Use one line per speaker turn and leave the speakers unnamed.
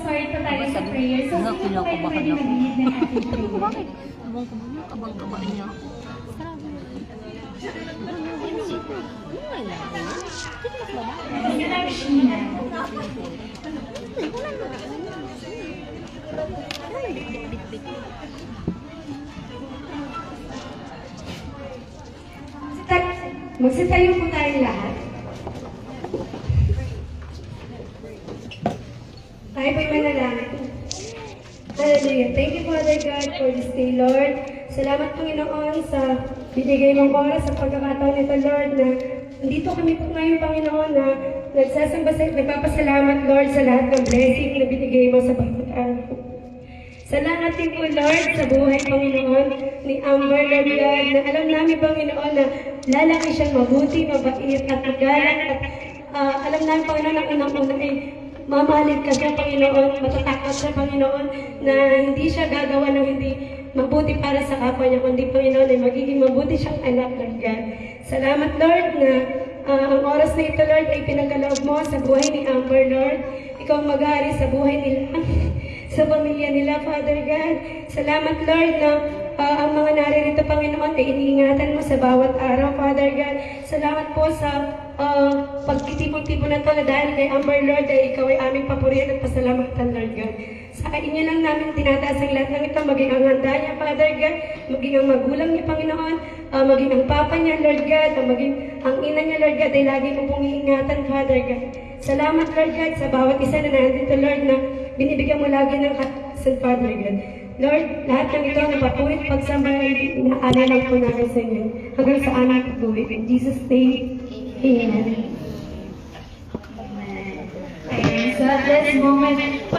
mag-start pa tayo sa prayer. So, sino po kayo pwede mag-lead ng ating prayer?
Bakit? Abang ko ba? Kabang-kaba niya ako.
Sige lang, Sheena. Magsitayo po tayo lahat. Tayo po'y manalangin. Hallelujah. Thank you, Father God, for this day, Lord. Salamat, Panginoon, sa binigay mong oras sa pagkakataon nito, Lord, na nandito kami po ngayon, Panginoon, na nagpapasalamat, Lord, sa lahat ng blessing na binigay mo sa pagkakataon. Salamat din po, Lord, sa buhay, Panginoon, ni Amber, Lord God, na alam namin, Panginoon, na lalaki siyang mabuti, mabait, at magalang, at alam namin, Panginoon, ang unang-una ay mamahalin ka siya, Panginoon, matatakot siya, Panginoon, na hindi siya gagawa ng hindi mabuti para sa kapwa niya, kundi, Panginoon, ay magiging mabuti siyang anak, Lord God. Salamat, Lord, na ang oras na ito, Lord, ay pinagkaloob mo sa buhay ni Amber, Lord. Ikaw ang mag-aari sa buhay nila, sa pamilya nila, Father God. Salamat, Lord, na ang mga naririto, Panginoon, ay iniingatan mo sa bawat araw, Father God. Salamat po sa pagtitipon-tipon na ito na dahil kay Amber, Lord, ay ikaw ay aming papurihan at pasalamatan, Lord God. Sa inyo lang namin tinataas ang lahat ng ito, maging ang handa niya, Father God, maging ang magulang niya, Panginoon, maging ang papa niya, Lord God, maging ang ina niya, Lord God, ay lagi mo pong iingatan, Father God. Salamat, Lord God, sa bawat isa na nandito, Lord, na binibigyan mo lagi ng katasan, Father God. Lord, lahat ng ito na papurit pagsamba ay inaala lang po namin sa inyo hanggang sa aming pagbuhay. In Jesus' name, Amen. Okay, so at this moment,